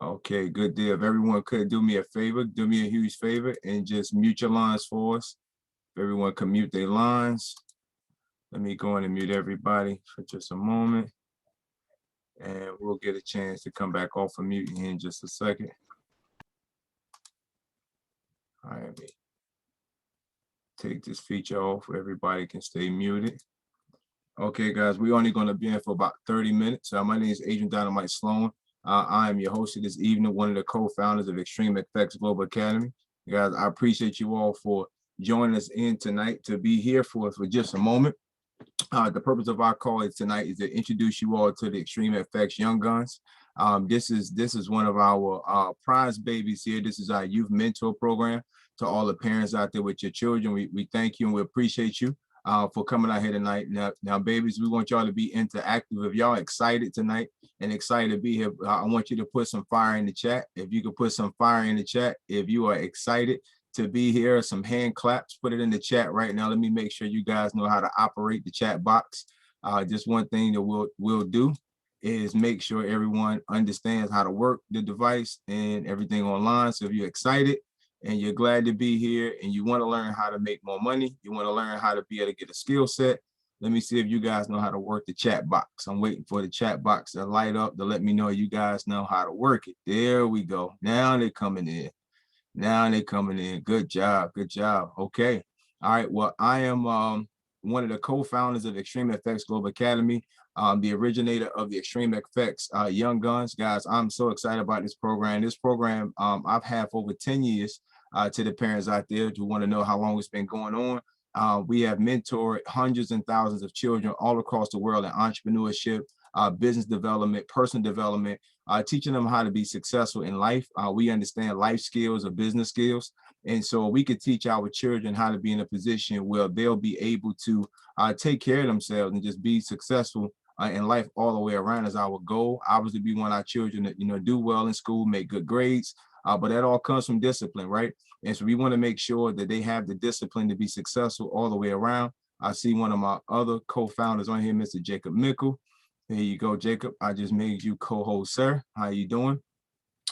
Okay, good deal. If everyone could do me a favor, do me a huge favor and just mute your lines for us. If everyone can mute their lines. Let me go in and mute everybody for just a moment. And we'll get a chance to come back off of mute here in just a second. All right, let me take this feature off where everybody can stay muted. Okay, guys, we're only going to be in for about 30 minutes. My name is Adrian Dynamite Sloan. I am your host of this evening, one of the co-founders of XtreamFX Global Academy. Guys, I appreciate you all for joining us in tonight to be here for us for just a moment. The purpose of our call tonight is to introduce you all to the XtreamFX Young G.U.N.Z. This is one of our prize babies here. This is our youth mentor program. To all the parents out there with your children, we thank you and we appreciate you for coming out here tonight. Now, babies, we want y'all to be interactive. If y'all excited tonight and excited to be here, I want you to put some fire in the chat. If you could put some fire in the chat, if you are excited to be here, some hand claps, put it in the chat right now. Let me make sure you guys know how to operate the chat box. Just one thing that we'll do is make sure everyone understands how to work the device and everything online. So if you're excited and you're glad to be here and you want to learn how to make more money, you want to learn how to be able to get a skill set, let me see if you guys know how to work the chat box. I'm waiting for the chat box to light up to let me know you guys know how to work it. There we go. Now they're coming in. Now they're coming in. Good job. Good job. Okay. All right. Well, I am one of the co-founders of XtreamFX Global Academy, the originator of the XtreamFX Young G.U.N.Z. Guys, I'm so excited about this program. This program I've had for over 10 years. To the parents out there who want to know how long it's been going on. We have mentored hundreds and thousands of children all across the world in entrepreneurship, business development, personal development, teaching them how to be successful in life. We understand life skills or business skills. And so we could teach our children how to be in a position where they'll be able to take care of themselves and just be successful in life all the way around is our goal. Obviously, we want our children to, do well in school, make good grades, but that all comes from discipline, right? And so we want to make sure that they have the discipline to be successful all the way around. I see one of my other co-founders on here, Mr. Jacob Mickle. There you go, Jacob. I just made you co-host, sir. How you doing?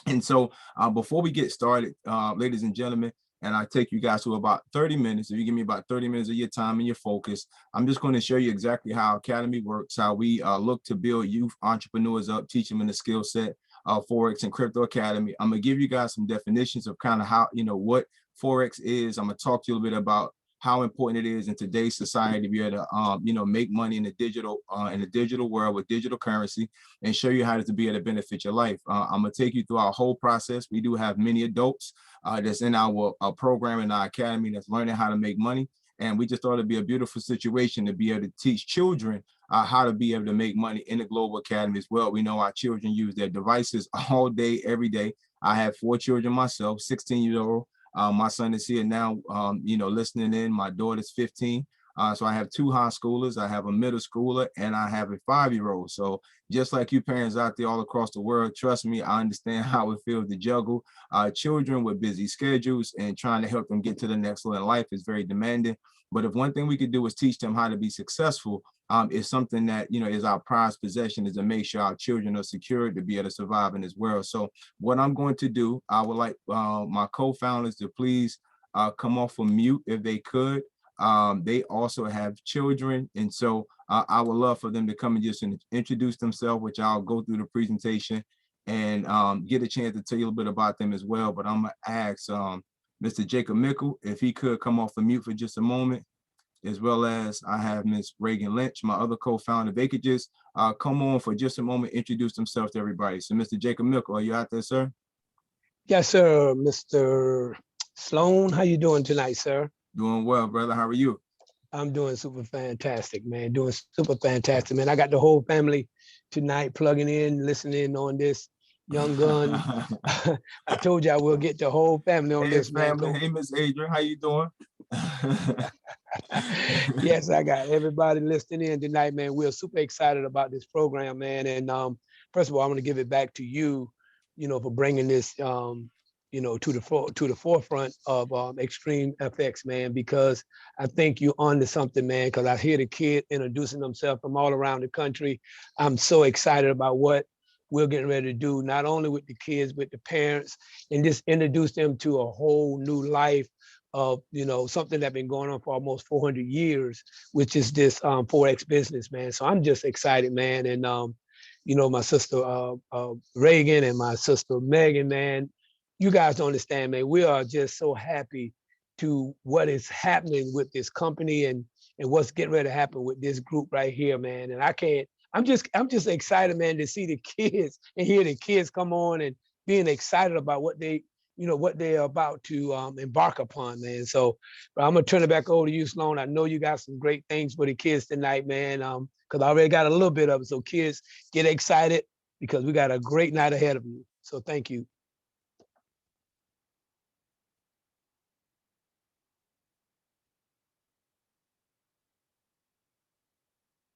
And so before we get started, ladies and gentlemen, and I take you guys to about 30 minutes. If you give me about 30 minutes of your time and your focus, I'm just going to show you exactly how Academy works, how we look to build youth entrepreneurs up, teach them in the skill set of Forex and Crypto Academy. I'm going to give you guys some definitions of kind of how, what Forex is. I'm going to talk to you a little bit about how important it is in today's society to be able to, make money in the digital world with digital currency, and show you how to be able to benefit your life. I'm gonna take you through our whole process. We do have many adults that's in our program in our academy that's learning how to make money, and we just thought it'd be a beautiful situation to be able to teach children how to be able to make money in the Global Academy as well. We know our children use their devices all day, every day. I have 4 children myself, 16-year-old. My son is here now, listening in. My daughter's 15. So I have 2 high schoolers, I have a middle schooler, and I have a 5-year-old. So just like you parents out there all across the world, trust me, I understand how it feels to juggle children with busy schedules, and trying to help them get to the next level in life is very demanding. But if one thing we could do is teach them how to be successful, is something that, is our prized possession, is to make sure our children are secure to be able to survive in this world. So what I'm going to do, I would like my co-founders to please come off of mute if they could. They also have children, and so I would love for them to come and just introduce themselves, which I'll go through the presentation and get a chance to tell you a little bit about them as well. But I'm gonna ask Mr. Jacob Mickle if he could come off of mute for just a moment, as well as I have Ms. Reagan Lynch, my other co-founder. They could just come on for just a moment, introduce themselves to everybody. So Mr. Jacob Mickle, are you out there, sir? Yes, sir. Mr. Sloan, how you doing tonight, sir? Doing well, brother. How are you? I'm doing super fantastic, man. Doing super fantastic, man. I got the whole family tonight plugging in, listening on this Young G.U.N.Z. I told you I will get the whole family on this, family. man. Hey, Miss Adrian, how you doing? Yes, I got everybody listening in tonight, man. We're super excited about this program, man. And first of all, I'm going to give it back to you, for bringing this, to the forefront of XtreamFX, man, because I think you're onto something, man, because I hear the kid introducing themselves from all around the country. I'm so excited about what we're getting ready to do, not only with the kids, but the parents, and just introduce them to a whole new life of, you know, something that's been going on for almost 400 years, which is this Forex business, man. So I'm just excited, man. And, you know, my sister Reagan and my sister Megan, man, you guys don't understand, man. We are just so happy to what is happening with this company and what's getting ready to happen with this group right here, man. And I'm just excited, man, to see the kids and hear the kids come on and being excited about what they, you know, what they're about to embark upon, man. So I'm gonna turn it back over to you, Sloan. I know you got some great things for the kids tonight, man. Because I already got a little bit of it. So kids, get excited because we got a great night ahead of you. So thank you.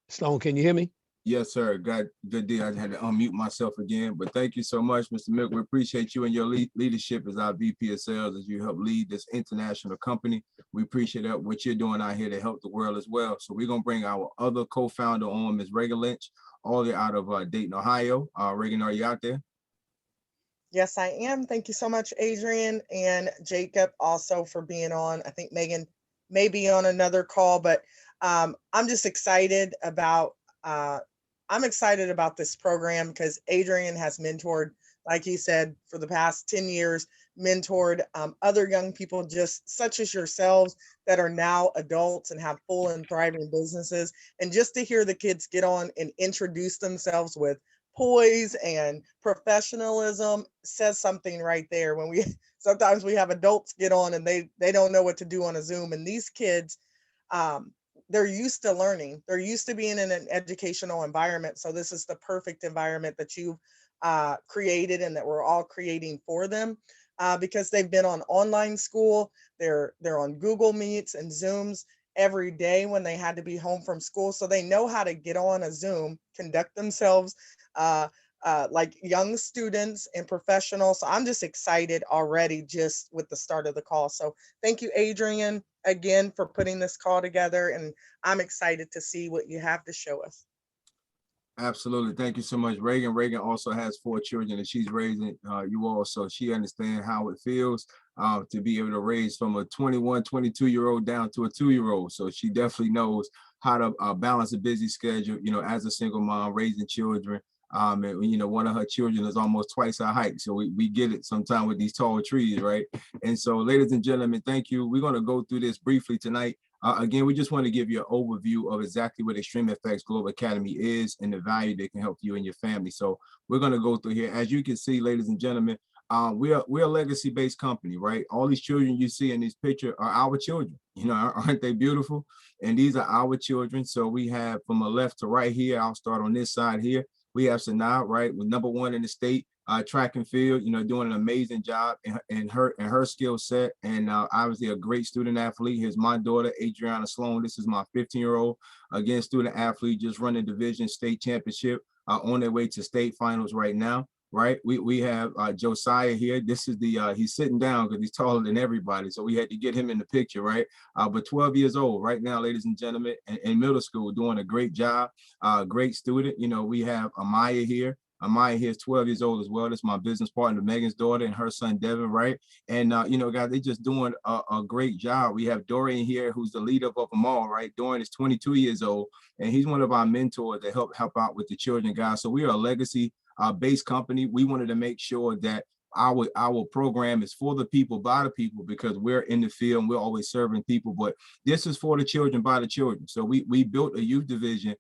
Sloan, can you hear me? Yes, sir. Good deal. I had to unmute myself again, but thank you so much, Mr. Milk. We appreciate you and your leadership as our VP of Sales as you help lead this international company. We appreciate that, what you're doing out here to help the world as well. So we're going to bring our other co-founder on, Ms. Reagan Lynch, all the way out of Dayton, Ohio. Reagan, are you out there? Yes, I am. Thank you so much, Adrian and Jacob, also for being on. I think Megan may be on another call, but I'm just excited about this program because Adrian has mentored, like he said, for the past 10 years, mentored other young people just such as yourselves that are now adults and have full and thriving businesses. And just to hear the kids get on and introduce themselves with poise and professionalism says something right there. When we sometimes we have adults get on and they don't know what to do on a Zoom, and these kids, they're used to learning. They're used to being in an educational environment. So this is the perfect environment that you've created and that we're all creating for them because they've been on online school. They're on Google Meets and Zooms every day when they had to be home from school. So they know how to get on a Zoom, conduct themselves like young students and professionals. So I'm just excited already just with the start of the call. So thank you, Adrian, again for putting this call together. And I'm excited to see what you have to show us. Absolutely. Thank you so much, Reagan. Reagan also has 4 children and she's raising you all. So she understands how it feels to be able to raise from a 21, 22-year-old down to a 2-year-old. So she definitely knows how to balance a busy schedule, you know, as a single mom, raising children. And, you know, one of her children is almost twice our height. So we get it sometimes with these tall trees, right? And so, ladies and gentlemen, thank you. We're going to go through this briefly tonight. Again, we just want to give you an overview of exactly what XtreamFX Global Academy is and the value that can help you and your family. So we're going to go through here. As you can see, ladies and gentlemen, we're a legacy-based company, right? All these children you see in this picture are our children. You know, aren't they beautiful? And these are our children. So we have from the left to right here. I'll start on this side here. We have Sanaa, right, with #1 in the state, track and field, you know, doing an amazing job in her skill set, and obviously a great student athlete. Here's my daughter, Adrian Sloan. This is my 15-year-old, again, student athlete, just running division state championship, on their way to state finals right now. Right, we have Josiah here. This is the he's sitting down because he's taller than everybody, so we had to get him in the picture, right? But 12 years old right now, ladies and gentlemen, in middle school, doing a great job. Great student. You know, we have Amaya here. Amaya here is 12 years old as well. That's my business partner, Megan's daughter, and her son, Devin, right? And, you know, guys, they just doing a great job. We have Dorian here, who's the leader of them all, right? Dorian is 22 years old, and he's one of our mentors that help out with the children, guys. So we are a legacy based company. We wanted to make sure that our program is for the people, by the people, because we're in the field and we're always serving people, but this is for the children, by the children. So we built a youth division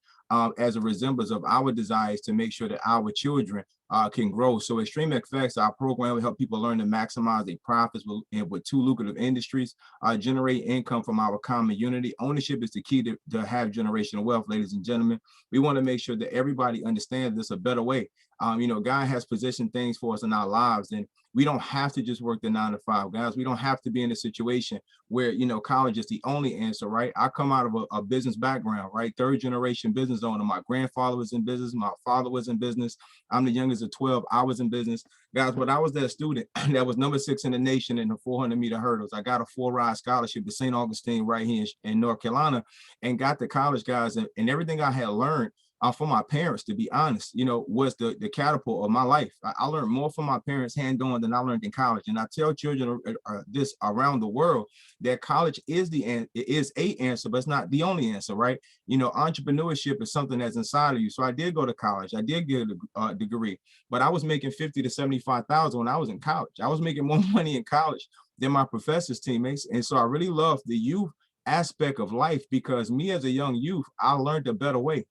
as a resemblance of our desires to make sure that our children can grow. So XtreamFX, our program will help people learn to maximize their profits with 2 lucrative industries, generate income from our common unity. Ownership is the key to have generational wealth, ladies and gentlemen. We want to make sure that everybody understands this a better way. You know, God has positioned things for us in our lives, and we don't have to just work the 9 to 5, guys. We don't have to be in a situation where, you know, college is the only answer, right? I come out of a business background, right? 3rd generation business owner. My grandfather was in business. My father was in business. I'm the youngest of 12. I was in business. Guys, when I was that student that was #6 in the nation in the 400-meter hurdles, I got a 4-ride scholarship to St. Augustine right here in North Carolina and got to college, guys. And everything I had learned from my parents, to be honest, was the catapult of my life. I learned more from my parents hand-on than I learned in college. And I tell children this around the world, that college is a answer, but it's not the only answer, right? Entrepreneurship is something that's inside of you. So I did go to college. I did get a degree, but I was making 50 to 75,000 when I was in college. I was making more money in college than my professors' teammates. And so I really love the youth aspect of life, because me as a young youth, I learned a better way.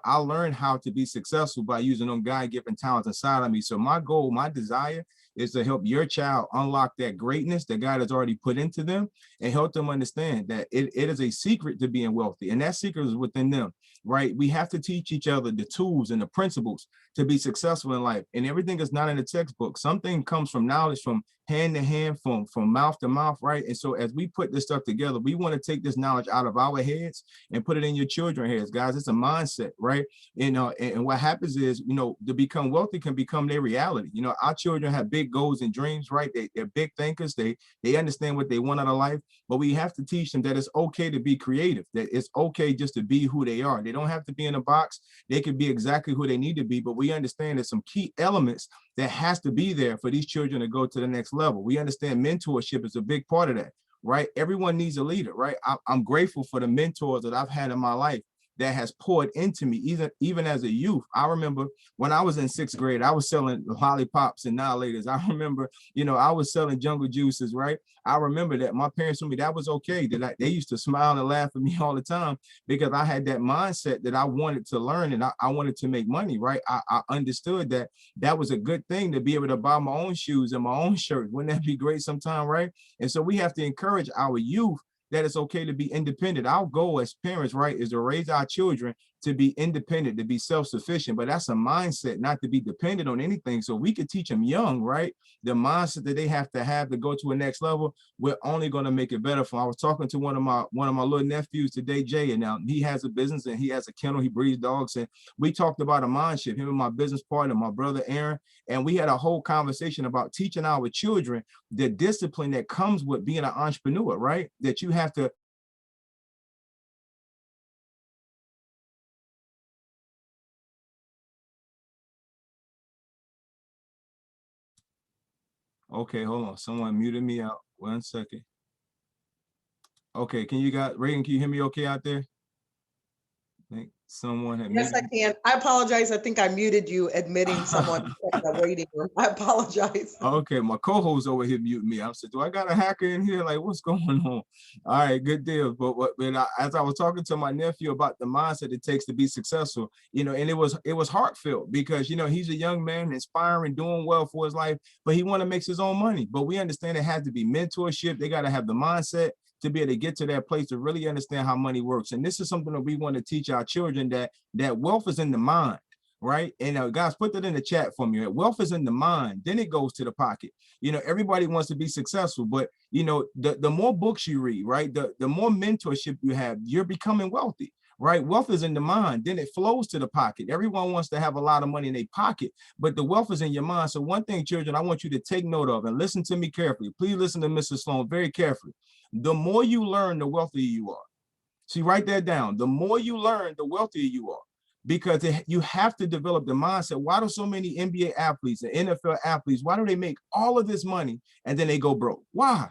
I learned how to be successful by using them God-given talents inside of me. So my goal, my desire is to help your child unlock that greatness that God has already put into them, and help them understand that it is a secret to being wealthy. And that secret is within them, right? We have to teach each other the tools and the principles to be successful in life. And everything is not in the textbook. Something comes from knowledge, from hand to hand, from mouth to mouth, right? And so as we put this stuff together, we want to take this knowledge out of our heads and put it in your children's heads, guys. It's a mindset, right? And what happens is, to become wealthy can become their reality. Our children have big goals and dreams, right? They're big thinkers. They understand what they want out of life, but we have to teach them that it's okay to be creative, that it's okay just to be who they are. They don't have to be in a box. They could be exactly who they need to be, but we understand there's some key elements that has to be there for these children to go to the next level. We understand mentorship is a big part of that, right? Everyone needs a leader, right? I'm grateful for the mentors that I've had in my life that has poured into me, even as a youth. I remember when I was in 6th grade, I was selling lollipops and annihilators. I remember, I was selling jungle juices, right? I remember that my parents told me that was okay. They used to smile and laugh at me all the time, because I had that mindset that I wanted to learn, and I wanted to make money, right? I understood that that was a good thing, to be able to buy my own shoes and my own shirt. Wouldn't that be great sometime, right? And so we have to encourage our youth that it's okay to be independent. Our goal as parents, right, is to raise our children to be independent, to be self-sufficient, but that's a mindset, not to be dependent on anything. So we could teach them young, right? The mindset that they have to go to a next level. We're only going to make it better for them. I was talking to one of my little nephews today, Jay, and now he has a business and he has a kennel. He breeds dogs, and we talked about a mind shift, him and my business partner, my brother Aaron, and we had a whole conversation about teaching our children the discipline that comes with being an entrepreneur, right? That you have to. Okay, hold on. Someone muted me out. 1 second. Okay, Reagan, can you hear me okay out there? I think someone had Yes, I can. I apologize. I think I muted you, admitting someone in the waiting room. I apologize. Okay, my co-host over here muted me. I said, do I got a hacker in here? Like, what's going on? All right, good deal. But as I was talking to my nephew about the mindset it takes to be successful, and it was heartfelt, because he's a young man, inspiring, doing well for his life, but he want to make his own money. But we understand it has to be mentorship. They got to have the mindset to be able to get to that place to really understand how money works. And this is something that we want to teach our children, that wealth is in the mind, right? And guys, put that in the chat for me. Wealth is in the mind, then it goes to the pocket. Everybody wants to be successful, but the more books you read, right? The more mentorship you have, you're becoming wealthy. Right? Wealth is in the mind, then it flows to the pocket. Everyone wants to have a lot of money in their pocket, but the wealth is in your mind. So one thing, children, I want you to take note of, and listen to me carefully. Please listen to Mrs. Sloan very carefully. The more you learn, the wealthier you are. See, write that down. The more you learn, the wealthier you are, because you have to develop the mindset. Why do so many NBA athletes and NFL athletes, why do they make all of this money and then they go broke? Why?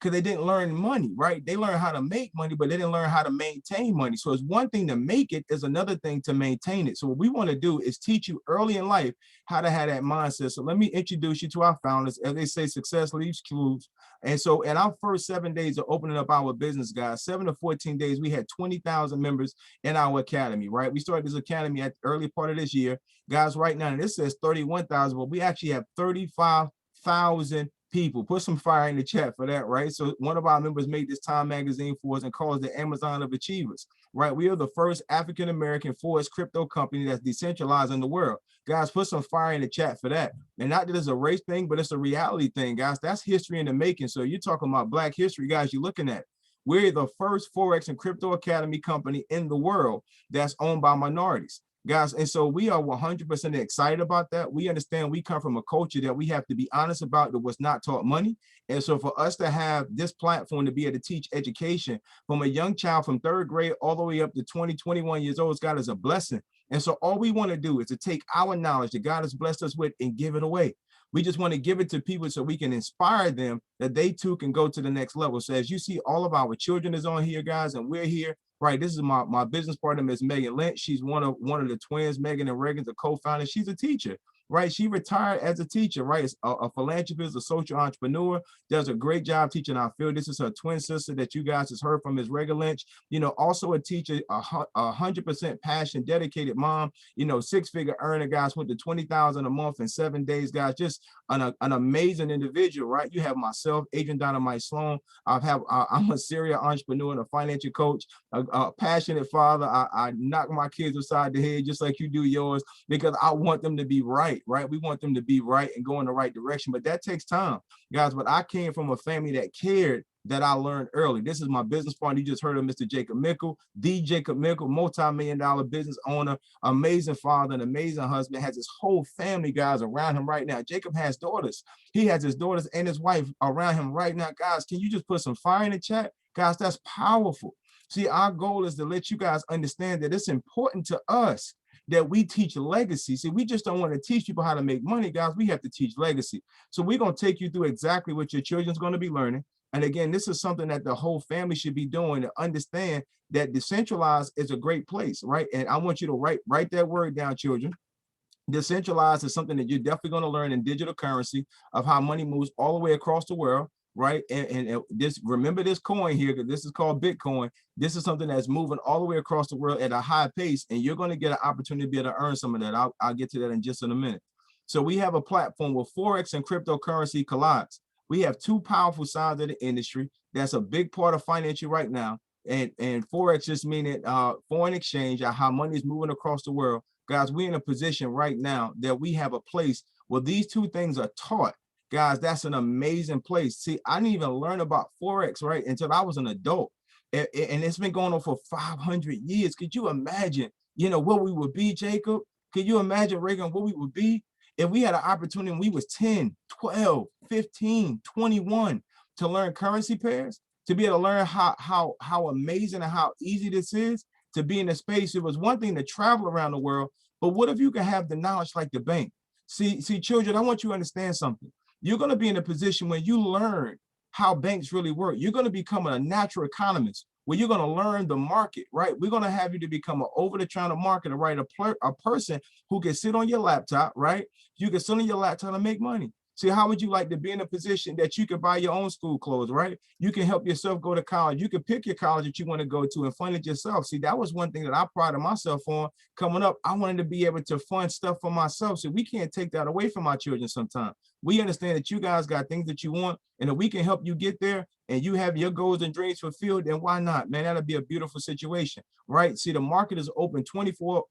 Because they didn't learn money, right? They learned how to make money, but they didn't learn how to maintain money. So it's one thing to make it, is another thing to maintain it. So what we want to do is teach you early in life how to have that mindset. So let me introduce you to our founders. As they say, success leaves clues. And so in our first 7 days of opening up our business, guys, 7 to 14 days, we had 20,000 members in our academy, right? We started this academy at the early part of this year. Guys, right now, and this says 31,000, but we actually have 35,000 people. Put some fire in the chat for that, right? So one of our members made this Time magazine for us and calls the Amazon of Achievers, right? We are the first African-American Forex crypto company that's decentralized in the world. Guys, put some fire in the chat for that. And not that it's a race thing, but it's a reality thing, guys. That's history in the making. So you're talking about Black history, guys, you're looking at. We're the first Forex and crypto academy company in the world that's owned by minorities. Guys, and so we are 100% excited about that. We understand we come from a culture that we have to be honest about, that was not taught money. And so for us to have this platform to be able to teach education from a young child from 3rd grade all the way up to 20, 21 years old, God, is a blessing. And so all we want to do is to take our knowledge that God has blessed us with and give it away. We just want to give it to people so we can inspire them that they too can go to the next level. So as you see, all of our children is on here, guys, and we're here. Right, this is my business partner, Ms. Megan Lynch. She's one of the twins, Megan and Reagan, the co-founder. She's a teacher, right? She retired as a teacher, right? It's a philanthropist, a social entrepreneur, does a great job teaching our field. This is her twin sister that you guys has heard from, Ms. Reagan Lynch. You know, also a teacher, 100% passion, dedicated mom. You know, six-figure earner, guys. Went to 20,000 a month in 7 days, guys. Just an amazing individual, right? You have myself, Adrian Dynamite Sloan. I'm a serial entrepreneur and a financial coach. A passionate father. I knock my kids aside the head just like you do yours, because I want them to be right, right? We want them to be right and go in the right direction, but that takes time, guys. But I came from a family that cared, that I learned early. This is my business partner. You just heard of Mr. Jacob Mickle, the Jacob Mickle, multi-million-dollar business owner, amazing father, an amazing husband, has his whole family, guys, around him right now. Jacob has daughters. He has his daughters and his wife around him right now. Guys, can you just put some fire in the chat? Guys, that's powerful. See, our goal is to let you guys understand that it's important to us that we teach legacy. See, we just don't want to teach people how to make money, guys. We have to teach legacy. So we're going to take you through exactly what your children's going to be learning. And again, this is something that the whole family should be doing, to understand that decentralized is a great place, right? And I want you to write that word down, children. Decentralized is something that you're definitely going to learn in digital currency, of how money moves all the way across the world. Right, and this, remember this coin here, because this is called Bitcoin. This is something that's moving all the way across the world at a high pace, and you're going to get an opportunity to be able to earn some of that. I'll get to that in just a minute. So we have a platform where Forex and cryptocurrency collides. We have two powerful sides of the industry. That's a big part of financial right now. And Forex just meaning foreign exchange, how money is moving across the world. Guys, we're in a position right now that we have a place where these two things are taught. Guys, that's an amazing place. See, I didn't even learn about Forex, right, until I was an adult. And it's been going on for 500 years. Could you imagine, you know, what we would be, Jacob? Could you imagine, Reagan, what we would be if we had an opportunity when we was 10, 12, 15, 21 to learn currency pairs, to be able to learn how amazing and how easy this is to be in a space. It was one thing to travel around the world, but what if you could have the knowledge like the bank? See, children, I want you to understand something. You're going to be in a position where you learn how banks really work. You're going to become a natural economist, where you're going to learn the market, right? We're going to have you to become an over-the-counter marketer, right? A person who can sit on your laptop, right? You can sit on your laptop and make money. See, how would you like to be in a position that you can buy your own school clothes, right? You can help yourself go to college. You can pick your college that you want to go to and fund it yourself. See, that was one thing that I prided myself on coming up. I wanted to be able to fund stuff for myself. So we can't take that away from our children sometimes. We understand that you guys got things that you want, and if we can help you get there and you have your goals and dreams fulfilled, then why not, man? That'll be a beautiful situation, right? See, the market is open 24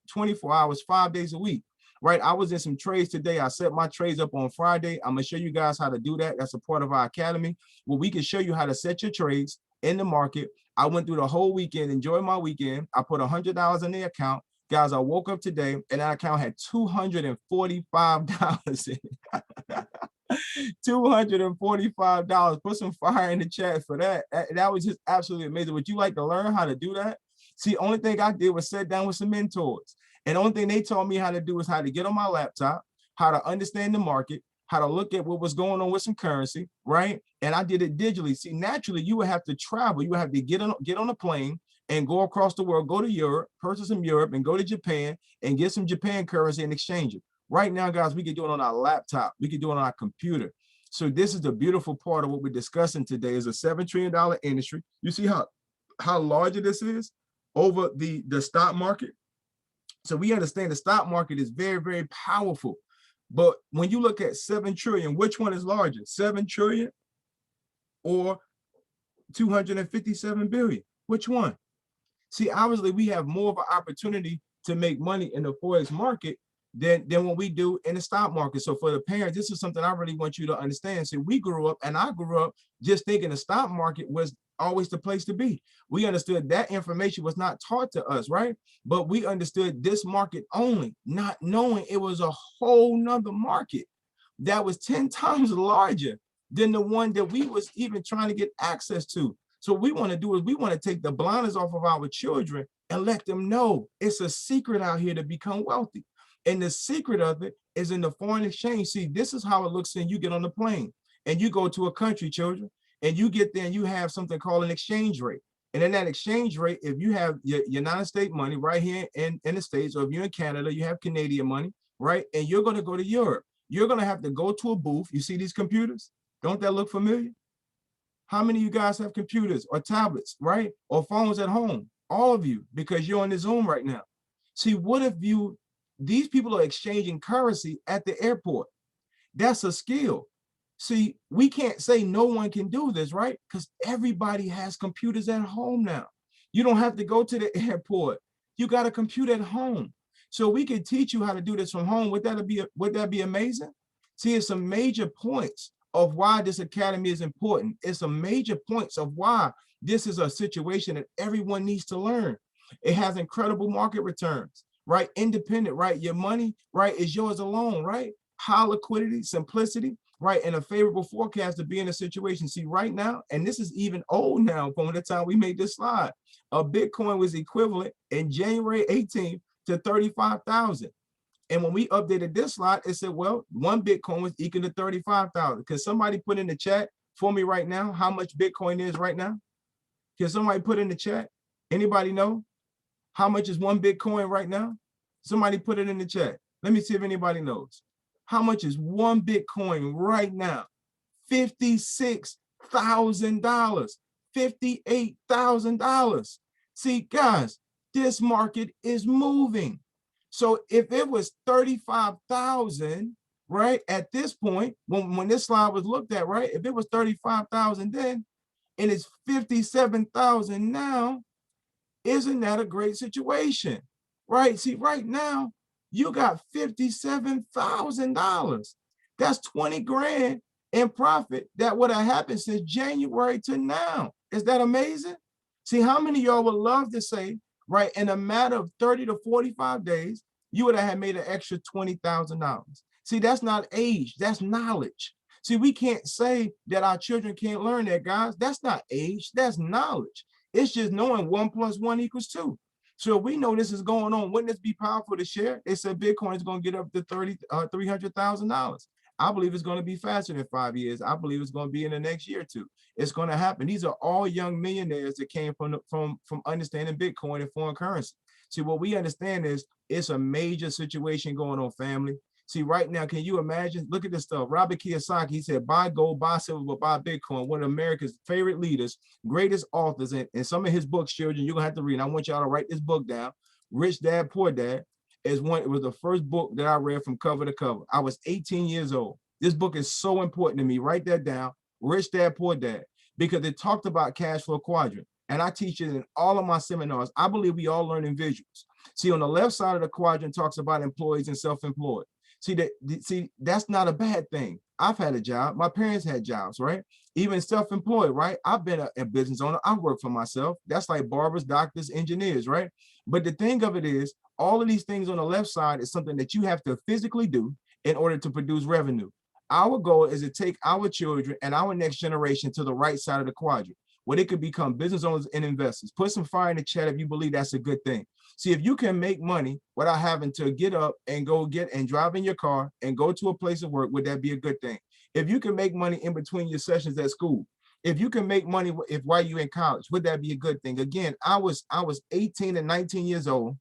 hours, 5 days a week. Right, I was in some trades today. I set my trades up on Friday. I'm gonna show you guys how to do that. That's a part of our academy where we can show you how to set your trades in the market. I went through the whole weekend, enjoyed my weekend. I put $100 in the account. Guys, I woke up today and that account had $245 in it. $245. Put some fire in the chat for that. That was just absolutely amazing. Would you like to learn how to do that? See, only thing I did was sit down with some mentors. And the only thing they taught me how to do is how to get on my laptop, how to understand the market, how to look at what was going on with some currency, right? And I did it digitally. See, naturally, you would have to travel. You would have to get on a plane and go across the world, go to Europe, purchase some Europe, and go to Japan and get some Japan currency and exchange it. Right now, guys, we can do it on our laptop. We can do it on our computer. So this is the beautiful part of what we're discussing today. Is a $7 trillion industry. You see how large this is over the stock market? So we understand the stock market is very, very powerful. But when you look at 7 trillion, which one is larger, 7 trillion or 257 billion? Which one? See, obviously we have more of an opportunity to make money in the Forex market than what we do in the stock market. So for the parents, this is something I really want you to understand. So we grew up, and I grew up just thinking the stock market was always the place to be. We understood that information was not taught to us, right? But we understood this market only, not knowing it was a whole nother market that was 10 times larger than the one that we was even trying to get access to. So what we want to do is we want to take the blinders off of our children and let them know it's a secret out here to become wealthy. And the secret of it is in the foreign exchange. See, this is how it looks when you get on the plane and you go to a country, children, and you get there and you have something called an exchange rate. And in that exchange rate, if you have your United States money right here in the States, or if you're in Canada, you have Canadian money, right? And you're going to go to Europe. You're going to have to go to a booth. You see these computers? Don't that look familiar? How many of you guys have computers or tablets, right? Or phones at home? All of you, because you're on the Zoom right now. See, what if these people are exchanging currency at the airport? That's a skill. See, we can't say no one can do this, right? Because everybody has computers at home now. You don't have to go to the airport. You got a computer at home. So we can teach you how to do this from home. Would that be amazing? See, it's some major points of why this academy is important. It's some major points of why this is a situation that everyone needs to learn. It has incredible market returns, right? Independent, right? Your money, right, is yours alone, right? High liquidity, simplicity, right? And a favorable forecast to be in a situation. See, right now, and this is even old now from the time we made this slide, a Bitcoin was equivalent in January 18th to 35,000. And when we updated this slide, it said, well, one Bitcoin was equal to 35,000. Can somebody put in the chat for me right now how much Bitcoin is right now? Can somebody put in the chat? Anybody know how much is one Bitcoin right now? Somebody put it in the chat. Let me see if anybody knows. How much is one Bitcoin right now? $56,000, $58,000. See, guys, this market is moving. So if it was 35,000, right, at this point, when this slide was looked at, right, if it was 35,000 then, and it's 57,000 now, isn't that a great situation, right? See, right now, you got $57,000. That's 20 grand in profit that would have happened since January to now. Is that amazing? See, how many of y'all would love to say, right, in a matter of 30 to 45 days, you would have made an extra $20,000. See, that's not age, that's knowledge. See, we can't say that our children can't learn that, guys. That's not age, that's knowledge. It's just knowing 1 + 1 = 2. So if we know this is going on, wouldn't this be powerful to share? They said Bitcoin is going to get up to $300,000. I believe it's going to be faster than 5 years. I believe it's going to be in the next year or two. It's going to happen. These are all young millionaires that came from understanding Bitcoin and foreign currency. See, what we understand is it's a major situation going on, family. See, right now, can you imagine? Look at this stuff. Robert Kiyosaki, he said, buy gold, buy silver, but buy Bitcoin. One of America's favorite leaders, greatest authors, and some of his books, children, you're going to have to read. I want y'all to write this book down. Rich Dad, Poor Dad is one. It was the first book that I read from cover to cover. I was 18 years old. This book is so important to me. Write that down. Rich Dad, Poor Dad, because it talked about cash flow quadrant. And I teach it in all of my seminars. I believe we all learn in visuals. See, on the left side of the quadrant talks about employees and self-employed. See, that's not a bad thing. I've had a job. My parents had jobs, right? Even self-employed, right? I've been a business owner. I work for myself. That's like barbers, doctors, engineers, right? But the thing of it is, all of these things on the left side is something that you have to physically do in order to produce revenue. Our goal is to take our children and our next generation to the right side of the quadrant, where they could become business owners and investors. Put some fire in the chat if you believe that's a good thing. See, if you can make money without having to get up and go get and drive in your car and go to a place of work, would that be a good thing? If you can make money in between your sessions at school, if you can make money while you're in college, would that be a good thing? Again, I was 18 and 19 years old,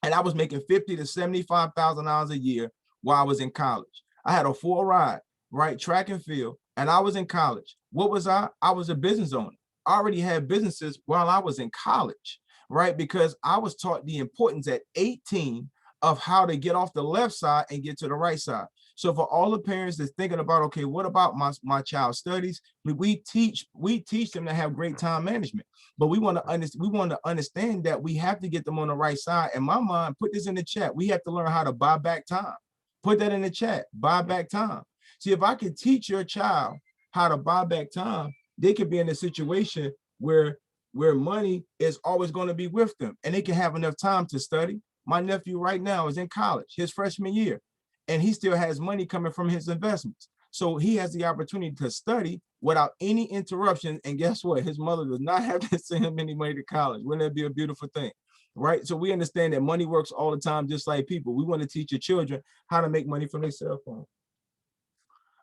and I was making $50,000 to $75,000 a year while I was in college. I had a full ride, right, track and field, and I was in college. What was I? I was a business owner. I already had businesses while I was in college, right? Because I was taught the importance at 18 of how to get off the left side and get to the right side. So for all the parents that's thinking about, okay, what about my child's studies? We teach them to have great time management, but we want to understand that we have to get them on the right side. And my mind, put this in the chat. We have to learn how to buy back time. Put that in the chat. Buy back time. See, if I could teach your child how to buy back time, they could be in a situation where money is always going to be with them and they can have enough time to study. My nephew right now is in college, his freshman year, and he still has money coming from his investments. So he has the opportunity to study without any interruption. And guess what? His mother does not have to send him any money to college. Wouldn't that be a beautiful thing? right? So we understand that money works all the time, just like people. We want to teach your children how to make money from their cell phone.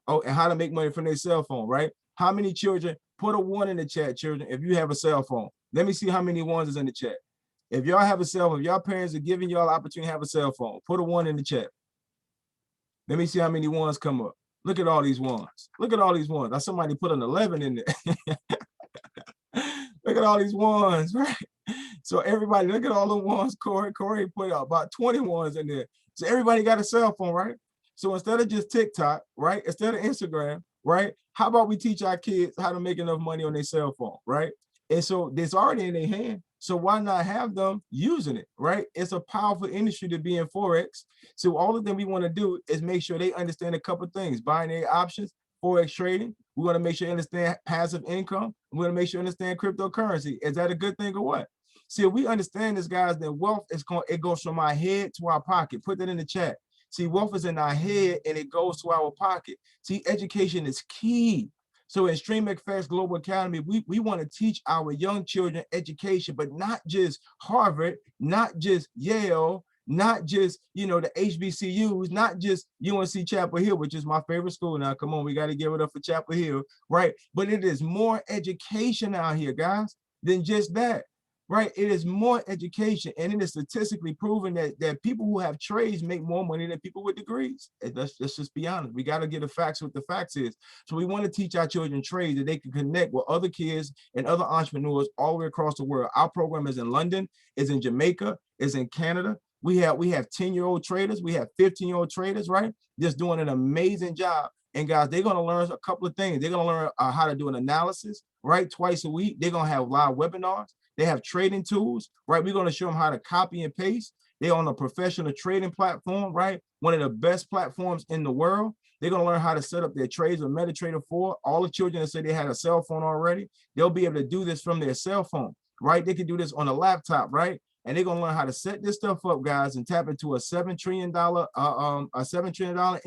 Oh, and how to make money from their cell phone, right? How many children, put a 1 in the chat, children, if you have a cell phone. Let me see how many ones is in the chat. If y'all have a cell phone, if y'all parents are giving y'all the opportunity to have a cell phone, put a 1 in the chat. Let me see how many ones come up. Look at all these ones. Look at all these ones. Now somebody put an 11 in there. Look at all these ones, right? So everybody, look at all the ones. Corey put about 20 ones in there. So everybody got a cell phone, right? So instead of just TikTok, right? Instead of Instagram, right? How about we teach our kids how to make enough money on their cell phone, right? And so it's already in their hand. So why not have them using it, right? It's a powerful industry to be in Forex. So all of them we want to do is make sure they understand a couple of things: binary options, Forex trading. We want to make sure you understand passive income. We want to make sure you understand cryptocurrency. Is that a good thing or what? See, if we understand this, guys, that wealth is going, it goes from our head to our pocket. Put that in the chat. See, wealth is in our head and it goes to our pocket. See, education is key. So in XtreamFX Global Academy, we want to teach our young children education, but not just Harvard, not just Yale, not just, you know, the HBCUs, not just UNC Chapel Hill, which is my favorite school now. Come on, we got to give it up for Chapel Hill, right? But it is more education out here, guys, than just that. Right, it is more education, and it is statistically proven that people who have trades make more money than people with degrees. Let's just be honest. We got to get the facts what the facts is. So we want to teach our children trades that they can connect with other kids and other entrepreneurs all the way across the world. Our program is in London, is in Jamaica, is in Canada. We have 10-year-old traders, we have 15-year-old traders, right? Just doing an amazing job. And guys, they're going to learn a couple of things. They're going to learn how to do an analysis, right? Twice a week. They're going to have live webinars. They have trading tools, right? We're going to show them how to copy and paste. They're on a professional trading platform, right? One of the best platforms in the world. They're going to learn how to set up their trades with MetaTrader 4. All the children that say they had a cell phone already, they'll be able to do this from their cell phone, right? They can do this on a laptop, right? And they're going to learn how to set this stuff up, guys, and tap into a $7 trillion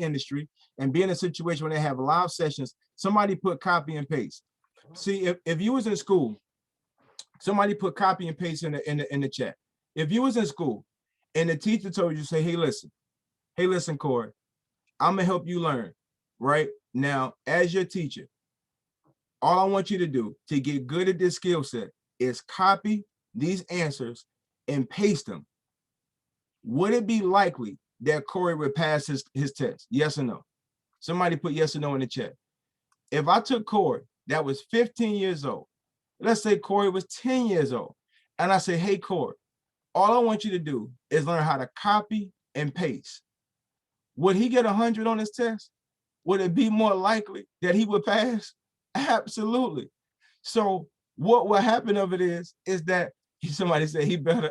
industry and be in a situation where they have live sessions. Somebody put copy and paste. See, if you was in school, somebody put copy and paste in the chat. If you was in school and the teacher told you, say, hey, listen, Corey, I'm gonna help you learn, right? Now, as your teacher, all I want you to do to get good at this skill set is copy these answers and paste them. Would it be likely that Corey would pass his test? Yes or no? Somebody put yes or no in the chat. If I took Corey that was 15 years old, let's say Corey was 10 years old, and I say, hey, Corey, all I want you to do is learn how to copy and paste. Would he get 100 on his test? Would it be more likely that he would pass? Absolutely. So what will happen of it is that somebody said he better.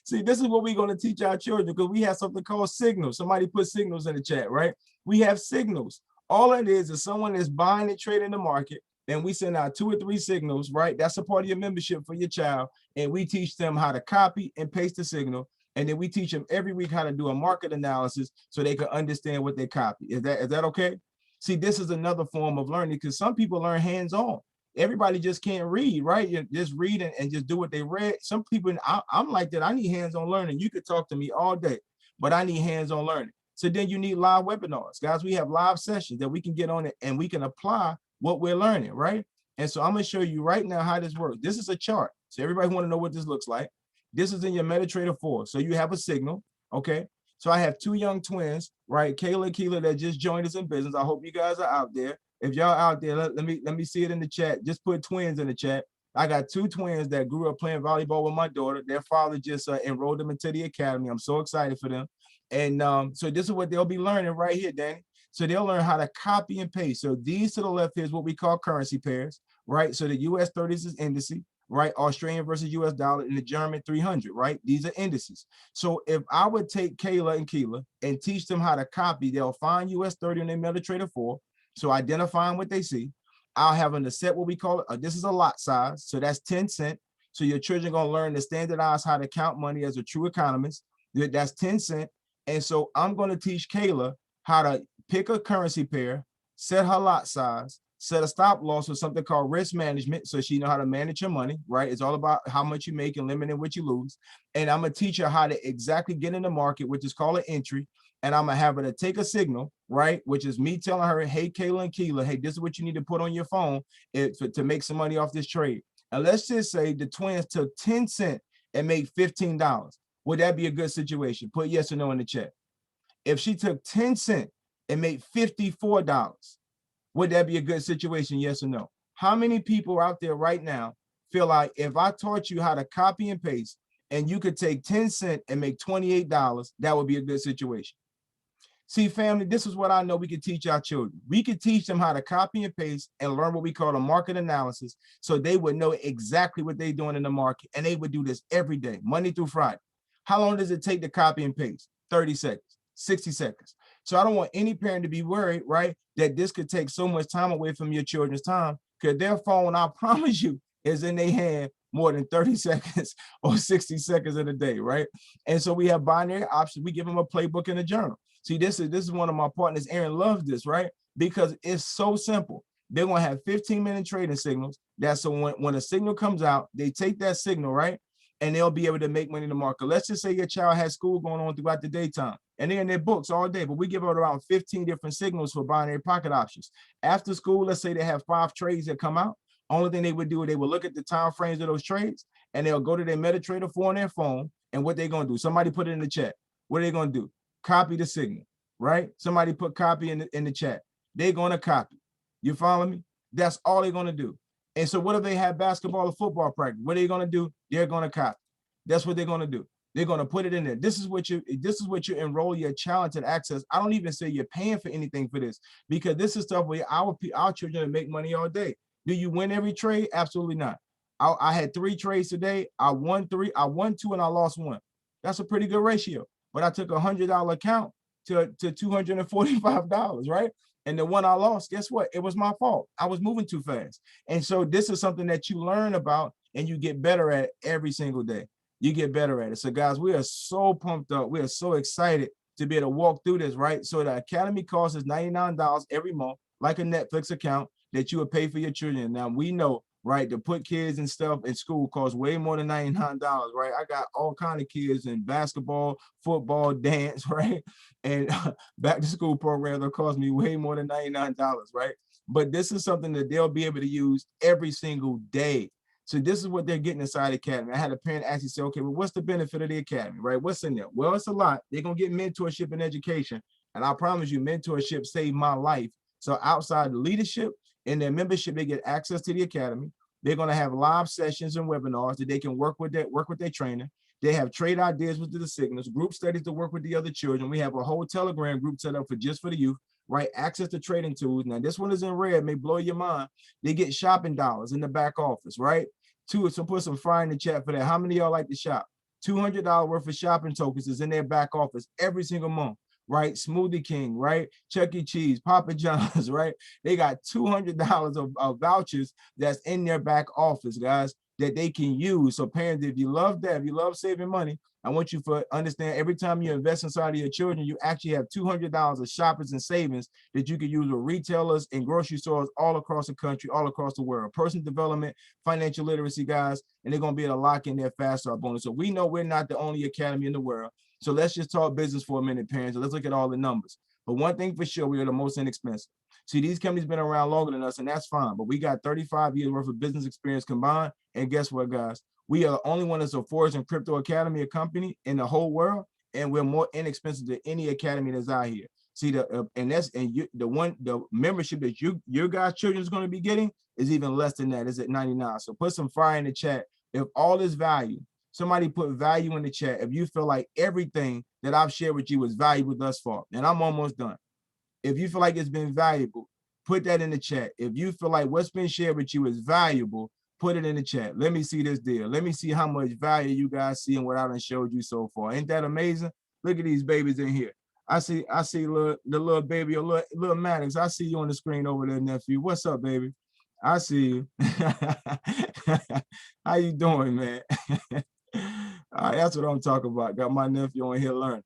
See, this is what we're going to teach our children, because we have something called signals. Somebody put signals in the chat, right? We have signals. All it is someone that's buying and trading the market, and we send out 2 or 3 signals, right? That's a part of your membership for your child. And we teach them how to copy and paste the signal. And then we teach them every week how to do a market analysis so they can understand what they copy. Is that okay? See, this is another form of learning, because some people learn hands-on. Everybody just can't read, right? You just read and just do what they read. Some people, I'm like that. I need hands-on learning. You could talk to me all day, but I need hands-on learning. So then you need live webinars. Guys, we have live sessions that we can get on it and we can apply what we're learning, right? And so I'm going to show you right now how this works. This is a chart. So everybody want to know what this looks like. This is in your MetaTrader 4. So you have a signal, okay? So I have 2 young twins, right? Kayla and Keela that just joined us in business. I hope you guys are out there. If y'all out there, let me see it in the chat. Just put twins in the chat. I got 2 twins that grew up playing volleyball with my daughter. Their father just enrolled them into the academy. I'm so excited for them. And so this is what they'll be learning right here, Danny. So they'll learn how to copy and paste. So these to the left here is what we call currency pairs, right? So the US 30s is indices, right? Australian versus US dollar, and the German 300, right? These are indices. So if I would take Kayla and Keela and teach them how to copy, they'll find US 30 on their MetaTrader 4. So identifying what they see, I'll have them to set what we call it. This is a lot size. So that's 10 cents. So your children are going to learn to standardize how to count money as a true economist. That's 10 cents. And so I'm going to teach Kayla how to pick a currency pair, set her lot size, set a stop loss or something called risk management, so she know how to manage her money, right? It's all about how much you make and limiting what you lose. And I'm gonna teach her how to exactly get in the market, which is called an entry. And I'm gonna have her to take a signal, right? Which is me telling her, hey, Kayla and Keela, hey, this is what you need to put on your phone to make some money off this trade. And let's just say the twins took 10 cents and made $15. Would that be a good situation? Put yes or no in the chat. If she took 10 cents and made $54, would that be a good situation? Yes or no? How many people out there right now feel like if I taught you how to copy and paste and you could take 10 cents and make $28, that would be a good situation? See, family, this is what I know we can teach our children. We could teach them how to copy and paste and learn what we call a market analysis, so they would know exactly what they're doing in the market, and they would do this every day, Monday through Friday. How long does it take to copy and paste? 30 seconds, 60 seconds. So I don't want any parent to be worried, right, that this could take so much time away from your children's time, because their phone, I promise you, is in their hand more than 30 seconds or 60 seconds in a day, right? And so we have binary options. We give them a playbook and a journal. See, this is one of my partners. Aaron loves this, right? Because it's so simple. They're gonna have 15-minute trading signals. That's so when a signal comes out, they take that signal, right? And they'll be able to make money in the market. Let's just say your child has school going on throughout the daytime, and they're in their books all day, but we give out around 15 different signals for binary pocket options. After school, let's say they have 5 trades that come out. Only thing they would do, they would look at the time frames of those trades, and they'll go to their MetaTrader 4 on their phone. And what they're gonna do, somebody put it in the chat. What are they gonna do? Copy the signal, right? Somebody put copy in the chat. They're gonna copy. You follow me? That's all they're gonna do. And so what if they have basketball or football practice? What are they gonna do? They're gonna copy. That's what they're gonna do. They're gonna put it in there. This is what you enroll your child to access. I don't even say you're paying for anything for this, because this is stuff where our children make money all day. Do you win every trade? Absolutely not. I had 3 trades today. I won 3, I won 2, and I lost 1. That's a pretty good ratio. But I took a $100 account to $245, right? And the one I lost, guess what? It was my fault. I was moving too fast. And so this is something that you learn about and you get better at every single day. You get better at it. So guys, we are so pumped up. We are so excited to be able to walk through this, right? So the Academy cost is $99 every month, like a Netflix account that you would pay for your children. Now we know, right, to put kids and stuff in school costs way more than $99, right? I got all kind of kids in basketball, football, dance, right? And back to school programs that cost me way more than $99, right? But this is something that they'll be able to use every single day. So this is what they're getting inside the Academy. I had a parent actually say, okay, well, what's the benefit of the Academy, right? What's in there? Well, it's a lot. They're going to get mentorship and education. And I promise you, mentorship saved my life. So outside the leadership, in their membership, they get access to the Academy. They're going to have live sessions and webinars that they can work with their trainer. They have trade ideas with the signals, group studies to work with the other children. We have a whole Telegram group set up for just for the youth, right? Access to trading tools. Now, this one is in red, may blow your mind. They get shopping dollars in the back office, right? So put some fire in the chat for that. How many of y'all like to shop? $200 worth of shopping tokens is in their back office every single month. Right? Smoothie King, right? Chuck E. Cheese, Papa John's, right? They got $200 of vouchers that's in their back office, guys, that they can use. So parents, if you love that, if you love saving money, I want you to understand every time you invest inside of your children, you actually have $200 of shoppers and savings that you can use with retailers and grocery stores all across the country, all across the world. Personal development, financial literacy, guys, and they're going to be able to lock in their fast start bonus. So we know we're not the only academy in the world. So let's just talk business for a minute, parents. Let's look at all the numbers. But one thing for sure, we are the most inexpensive. See, these companies been around longer than us, and that's fine. But we got 35 years worth of business experience combined. And guess what, guys? We are the only one that's a Forex and crypto academy company in the whole world, and we're more inexpensive than any academy that's out here. See, the membership that your guys' children is going to be getting is even less than that. It's at $99. So put some fire in the chat. If all is value, somebody put value in the chat. If you feel like everything that I've shared with you is valuable thus far, and I'm almost done. If you feel like it's been valuable, put that in the chat. If you feel like what's been shared with you is valuable, put it in the chat. Let me see this deal. Let me see how much value you guys see in what I done showed you so far. Ain't that amazing? Look at these babies in here. I see the little baby, little Maddox. I see you on the screen over there, nephew. What's up, baby? I see you. How you doing, man? All right, that's what I'm talking about. Got my nephew on here learning.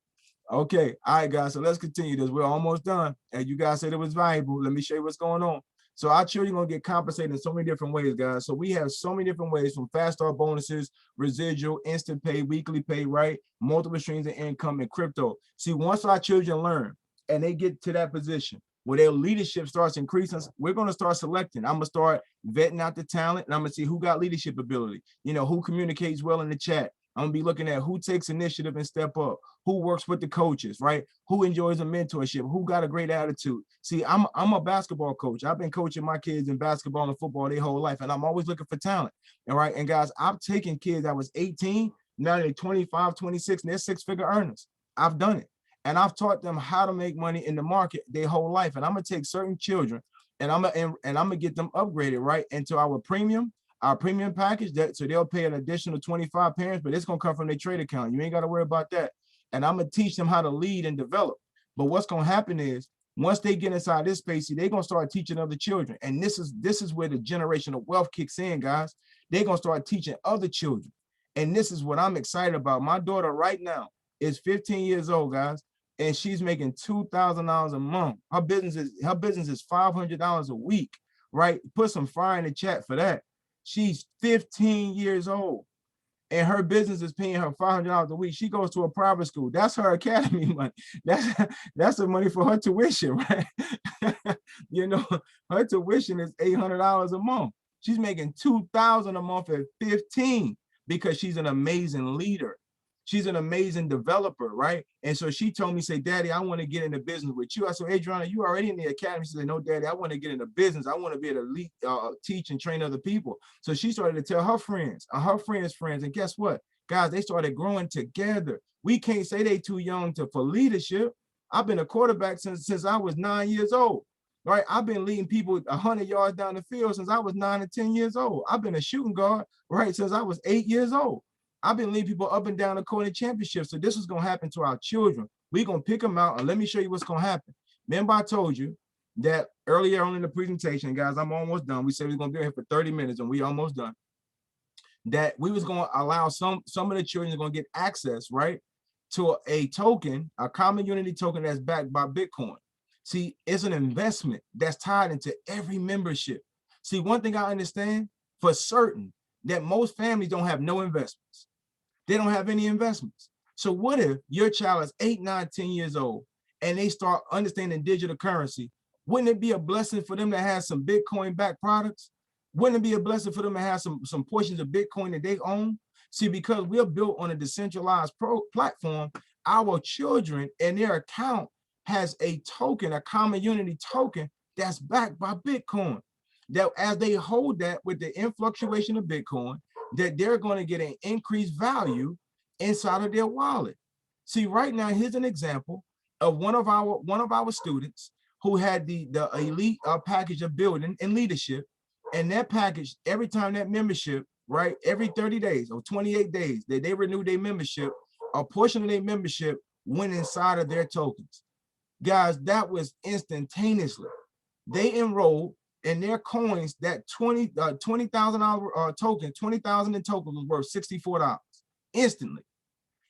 Okay, all right, guys, so let's continue this. We're almost done. And you guys said it was valuable. Let me show you what's going on. So our children gonna get compensated in so many different ways, guys. So we have so many different ways, from fast start bonuses, residual, instant pay, weekly pay, right? Multiple streams of income, and crypto. See, once our children learn and they get to that position where their leadership starts increasing, we're going to start selecting. I'm going to start vetting out the talent, and I'm going to see who got leadership ability, you know, who communicates well in the chat. I'm going to be looking at who takes initiative and step up, who works with the coaches, right? Who enjoys a mentorship, who got a great attitude. See, I'm a basketball coach. I've been coaching my kids in basketball and football their whole life, and I'm always looking for talent. All right. And guys, I've taken kids that was 18, now they're 25, 26, and they're six-figure earners. I've done it. And I've taught them how to make money in the market their whole life. And I'm gonna take certain children and I'm gonna get them upgraded right into our premium package. So they'll pay an additional 25 parents, but it's gonna come from their trade account. You ain't gotta worry about that. And I'm gonna teach them how to lead and develop. But what's gonna happen is once they get inside this space, they're gonna start teaching other children. And this is where the generational wealth kicks in, guys. They're gonna start teaching other children. And this is what I'm excited about. My daughter right now is 15 years old, guys, and she's making $2,000 a month. Her business is $500 a week, right? Put some fire in the chat for that. She's 15 years old, and her business is paying her $500 a week. She goes to a private school. That's her academy money. That's the money for her tuition, right? You know, her tuition is $800 a month. She's making $2,000 a month at 15 because she's an amazing leader. She's an amazing developer, right? And so she told me, say, Daddy, I want to get into business with you. I said, Adriana, you already in the academy. She said, no, Daddy, I want to get into business. I want to be able to lead, teach and train other people. So she started to tell her friends, friends. And guess what? Guys, they started growing together. We can't say they too young for leadership. I've been a quarterback since I was 9 years old, right? I've been leading people 100 yards down the field since I was 9 and 10 years old. I've been a shooting guard, right, since I was 8 years old. I've been leading people up and down the court in championships. So this is going to happen to our children. We're going to pick them out, and let me show you what's going to happen. Remember, I told you that earlier on in the presentation, guys, I'm almost done. We said we're going to be here for 30 minutes, and we almost done. That we was going to allow some of the children are going to get access, right, to a token, a common unity token that's backed by Bitcoin. See, it's an investment that's tied into every membership. See, one thing I understand for certain, that most families don't have no investments. They don't have any investments. So what if your child is 8, 9, 10 years old and they start understanding digital currency? Wouldn't it be a blessing for them to have some Bitcoin backed products? Wouldn't it be a blessing for them to have some portions of Bitcoin that they own? See, because we're built on a decentralized platform, our children and their account has a token, a common unity token that's backed by Bitcoin. That as they hold that with the influctuation of Bitcoin, that they're going to get an increased value inside of their wallet. See, right now, here's an example of one of our students who had the elite package of building and leadership. And that package, every time that membership, right, every 30 days or 28 days that they renew their membership, a portion of their membership went inside of their tokens. Guys, that was instantaneously. They enrolled in their coins, that $20,000 token, 20,000 in tokens was worth $64 instantly.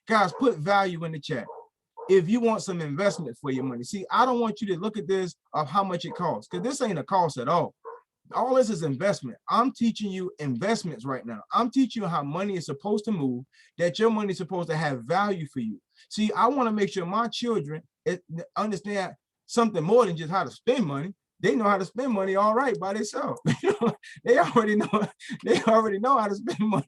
Guys, put value in the chat if you want some investment for your money. See, I don't want you to look at this of how much it costs, because this ain't a cost at all. All this is investment. I'm teaching you investments right now. I'm teaching you how money is supposed to move, that your money is supposed to have value for you. See, I want to make sure my children understand something more than just how to spend money. They know how to spend money all right by themselves. They already know how to spend money.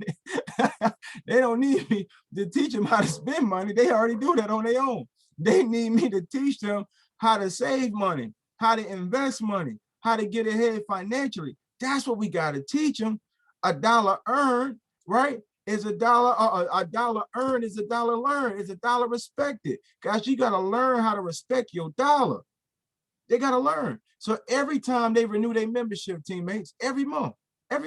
They don't need me to teach them how to spend money. They already do that on their own. They need me to teach them how to save money, how to invest money, how to get ahead financially. That's what we got to teach them. A dollar earned, right, is a dollar. A dollar earned is a dollar learned. Is a dollar respected. Guys, you got to learn how to respect your dollar. They got to learn. So every time they renew their membership, teammates, every month, they're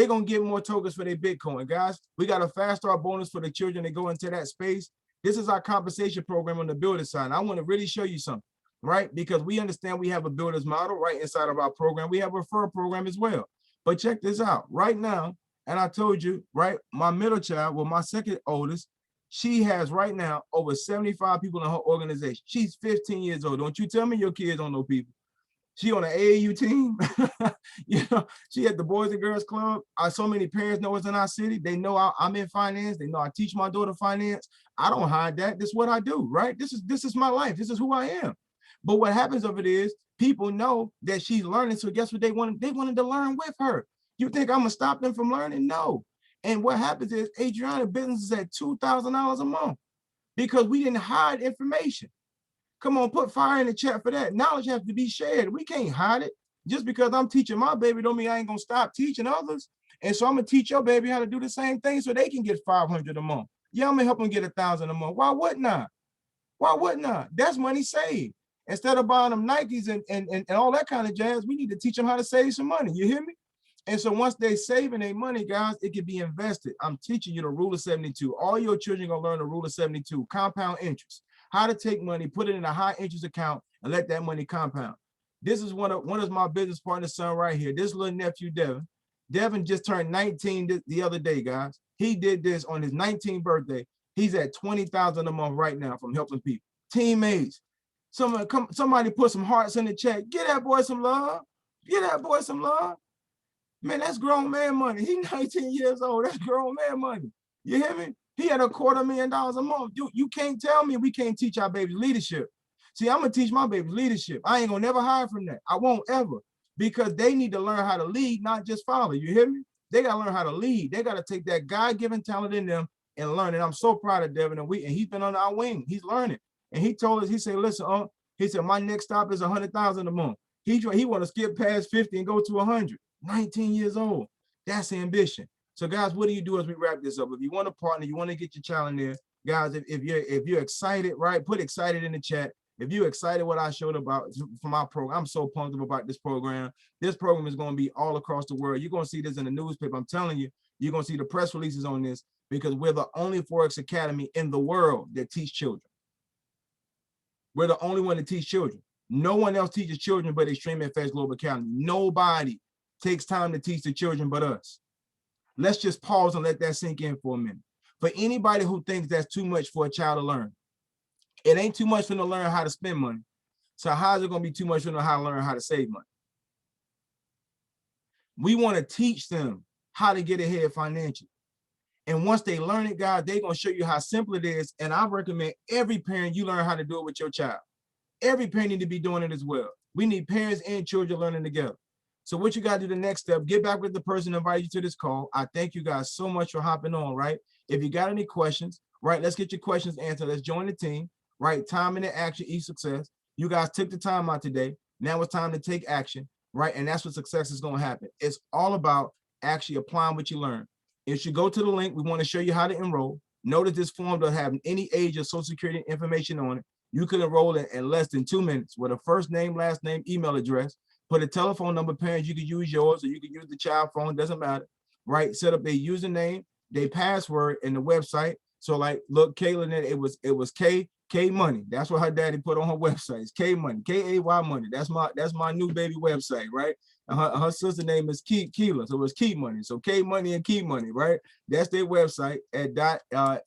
going to get more tokens for their Bitcoin. Guys, we got a fast start bonus for the children that go into that space. This is our compensation program on the builder side. I want to really show you something, right? Because we understand we have a builder's model right inside of our program. We have a referral program as well. But check this out right now. And I told you, right, my middle child, well, my second oldest, she has right now over 75 people in her organization. She's 15 years old. Don't you tell me your kids don't know people. She on an AAU team. You know, she at the Boys and Girls Club. So many parents know it's in our city. They know I'm in finance. They know I teach my daughter finance. I don't hide that. This is what I do, right? This is my life. This is who I am. But what happens of it is people know that she's learning. So guess what they wanted? They wanted to learn with her. You think I'm gonna stop them from learning? No. And what happens is Adriana's business is at $2,000 a month because we didn't hide information. Come on, put fire in the chat for that. Knowledge has to be shared. We can't hide it. Just because I'm teaching my baby don't mean I ain't gonna stop teaching others. And so I'm gonna teach your baby how to do the same thing so they can get 500 a month. Yeah, I'm gonna help them get 1,000 a month. Why wouldn't I? Why wouldn't I? That's money saved. Instead of buying them Nikes and all that kind of jazz, we need to teach them how to save some money. You hear me? And so once they saving their money, guys, it can be invested. I'm teaching you the rule of 72. All your children gonna learn the rule of 72, compound interest. How to take money, put it in a high interest account, and let that money compound. This is one of my business partner's son right here. This little nephew, Devin. Devin just turned 19 the other day, guys. He did this on his 19th birthday. He's at 20,000 a month right now from helping people. Teammates. Somebody put some hearts in the chat. Get that boy some love. Get that boy some love. Man, that's grown man money. He's 19 years old. That's grown man money. You hear me? He had $250,000 a month. You can't tell me we can't teach our babies leadership. See, I'm gonna teach my babies leadership. I ain't gonna never hide from that. I won't ever, because they need to learn how to lead, not just follow. You hear me? They gotta learn how to lead. They gotta take that God-given talent in them and learn it. I'm so proud of Devin, and he's been on our wing. He's learning. And he told us, he said, listen, he said, my next stop is 100,000 a month. He want to skip past 50 and go to 100. 19 years old. That's ambition. So guys, what do you do as we wrap this up? If you want to partner, you want to get your child in there, guys, if you're excited, right, put excited in the chat. If you're excited what I showed about for my program, I'm so pumped up about this program. This program is going to be all across the world. You're going to see this in the newspaper. I'm telling you, you're going to see the press releases on this, because we're the only Forex Academy in the world that teach children. We're the only one that teach children. No one else teaches children but XtreamFX Global Academy. Nobody takes time to teach the children but us. Let's just pause and let that sink in for a minute. For anybody who thinks that's too much for a child to learn, it ain't too much for them to learn how to spend money. So how is it going to be too much for them to learn how to save money? We want to teach them how to get ahead financially. And once they learn it, guys, they're going to show you how simple it is. And I recommend every parent, you learn how to do it with your child. Every parent need to be doing it as well. We need parents and children learning together. So what you got to do the next step, get back with the person who invited you to this call. I thank you guys so much for hopping on, right? If you got any questions, right, let's get your questions answered. Let's join the team, right? Time into action, success. You guys took the time out today. Now it's time to take action, right? And that's what success is going to happen. It's all about actually applying what you learn. If you go to the link, we want to show you how to enroll. Notice this form doesn't have any age or social security information on it. You can enroll in less than 2 minutes with a first name, last name, email address. Put a telephone number, parents, you can use yours or you can use the child phone, doesn't matter, right? Set up their username, their password, and the website. So like, look, Kaylin, it was K Money. That's what her daddy put on her website. It's K Money, K-A-Y Money. That's my new baby website, right? And her sister name is Keela, so it's Key Money. So K Money and Key Money, right? That's their website at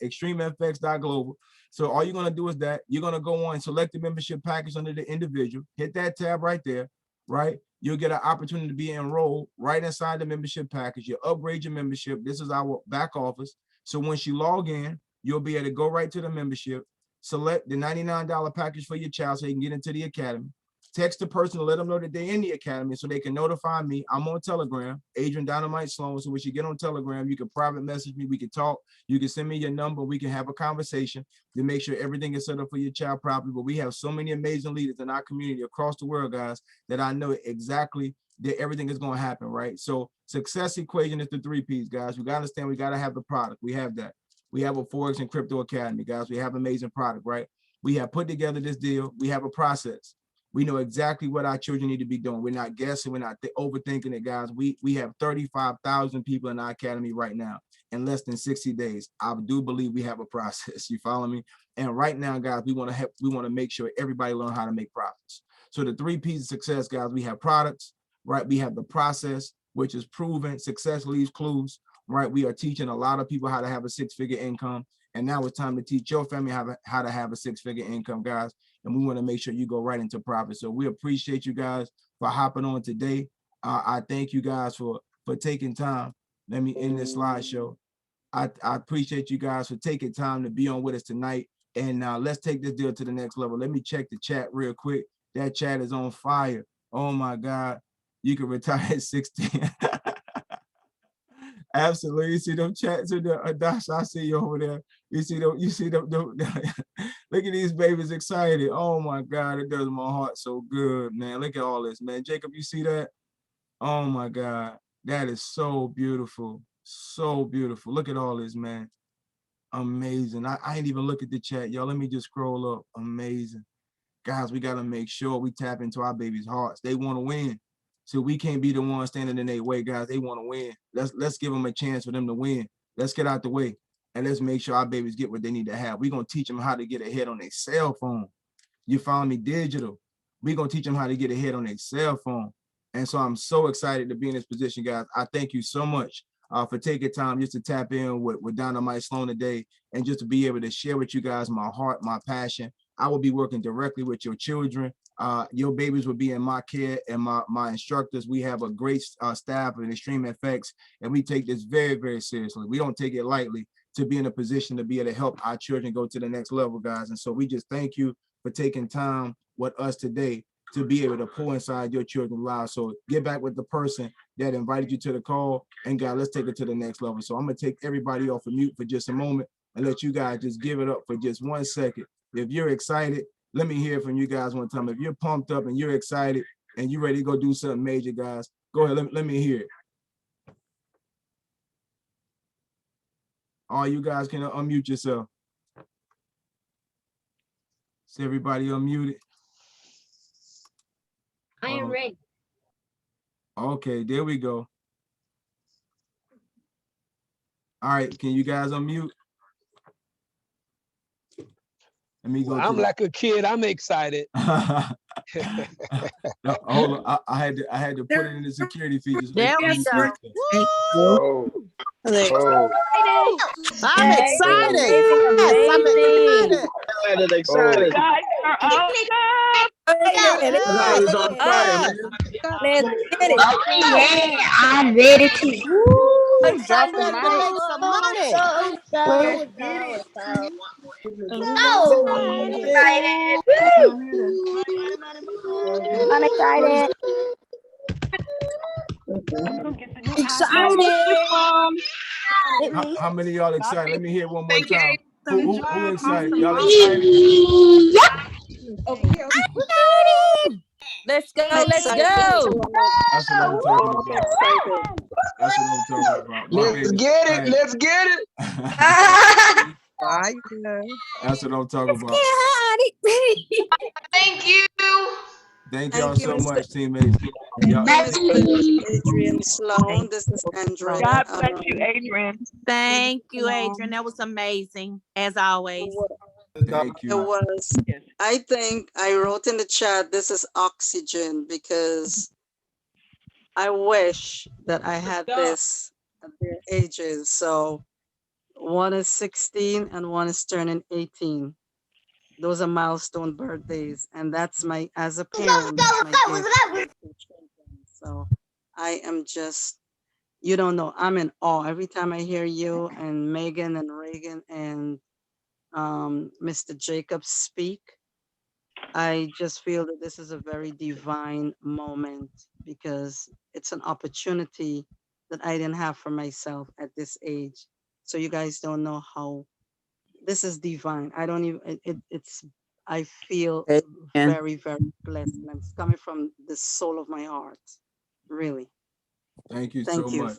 XtreamFX.global. So all you're gonna do is that you're gonna go on and select the membership package under the individual, hit that tab right there, right? You'll get an opportunity to be enrolled right inside the membership package. You upgrade your membership. This is our back office. So once you log in, you'll be able to go right to the membership, select the $99 package for your child so you can get into the academy. Text the person to let them know that they're in the academy so they can notify me. I'm on Telegram, Adrian Dynamite Sloan. So when you get on Telegram, you can private message me. We can talk. You can send me your number. We can have a conversation to make sure everything is set up for your child properly. But we have so many amazing leaders in our community across the world, guys, that I know exactly that everything is going to happen, right? So success equation is the 3 Ps, guys. We got to understand we got to have the product. We have that. We have a Forex and Crypto Academy, guys. We have amazing product, right? We have put together this deal. We have a process. We know exactly what our children need to be doing. We're not guessing. We're not overthinking it, guys. We have 35,000 people in our academy right now in less than 60 days. I do believe we have a process. You follow me? And right now, guys, we want to make sure everybody learn how to make profits. So the 3 Ps of success, guys, we have products, right? We have the process, which is proven. Success leaves clues, right? We are teaching a lot of people how to have a 6-figure income. And now it's time to teach your family how to have a 6-figure income, guys. and we want to make sure you go right into profit. So we appreciate you guys for hopping on today. I thank you guys for taking time. Let me end this slideshow. I appreciate you guys for taking time to be on with us tonight. And let's take this deal to the next level. Let me check the chat real quick. That chat is on fire. Oh my God. You can retire at 16. Absolutely. You see them chats in the Dash, I see you over there. You see them, look at these babies excited. Oh my God, it does my heart so good, man. Look at all this, man. Jacob, you see that? Oh my God. That is so beautiful. So beautiful. Look at all this, man. Amazing. I ain't even look at the chat, y'all. Let me just scroll up. Amazing. Guys, we got to make sure we tap into our babies' hearts. They want to win. So we can't be the ones standing in their way, guys. They want to win. Let's give them a chance for them to win. Let's get out the way and let's make sure our babies get what they need to have. We're going to teach them how to get ahead on their cell phone. You follow me? Digital. We're going to teach them how to get ahead on their cell phone. And so I'm so excited to be in this position, guys. I thank you so much for taking time just to tap in with Dynamite Sloan today and just to be able to share with you guys my heart, my passion. I will be working directly with your children. Your babies will be in my care and my instructors. We have a great staff in XtreamFX, and we take this very, very seriously. We don't take it lightly to be in a position to be able to help our children go to the next level, guys. And so we just thank you for taking time with us today to be able to pour inside your children's lives. So get back with the person that invited you to the call, and God, let's take it to the next level. So I'm gonna take everybody off of mute for just a moment and let you guys just give it up for just 1 second. If you're excited, let me hear from you guys one time. If you're pumped up and you're excited and you're ready to go do something major, guys, go ahead, let me hear it. All you guys can unmute yourself. Is everybody unmuted? I am ready. Okay, there we go. All right, can you guys unmute? Let me go. Well, I'm like a kid. I'm excited. No, hold on. I had to put it in the security features. There we go. Oh. I'm excited. Yes, I'm excited. Guys are awesome. Everybody's on fire, man. Let's get it. Yeah, I'm ready to. I'm ready to make some money. I'm excited. How many of y'all excited? Let me hear one more time. Who excited? Y'all excited? Let's go. Let's go. That's what I'm talking about. That's what I'm talking about. Let's get it. Let's get it. That's what I'm talking about. Thank you. Thank y'all so much, teammates. Adrian, Sloan, this is Andrea. God bless you, Adrian. Thank you, Adrian. That was amazing, as always. Thank you. It was. I think I wrote in the chat, this is oxygen, because I wish that I had this at their ages. So one is 16 and one is turning 18. Those are milestone birthdays, and that's my, as a parent, that's my gift. So I am just, you don't know, I'm in awe every time I hear you and Megan and Reagan and Mr. Jacobs speak. I just feel that this is a very divine moment because it's an opportunity that I didn't have for myself at this age. So you guys don't know how this is divine. I don't even, I feel very, very blessed. And it's coming from the soul of my heart, really. Thank you so much.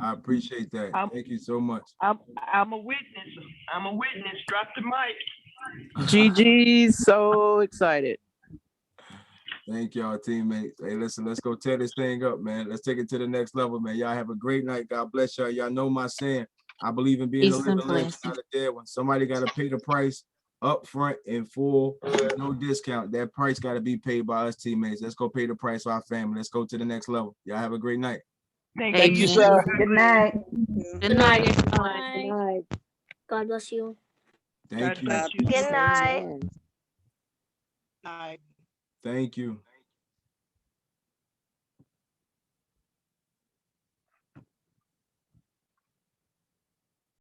I appreciate that. Thank you so much. I'm a witness. I'm a witness. Drop the mic. GG's so excited. Thank y'all, teammates. Hey, listen, let's go tear this thing up, man. Let's take it to the next level, man. Y'all have a great night. God bless y'all. Y'all know my saying. I believe in being a living legend, not a dead one. Somebody got to pay the price up front in full, no discount. That price got to be paid by us teammates. Let's go pay the price for our family. Let's go to the next level. Y'all have a great night. Thank you, sir. Good night. Good night, everyone. God bless you. Thank you. Good night. Thank you.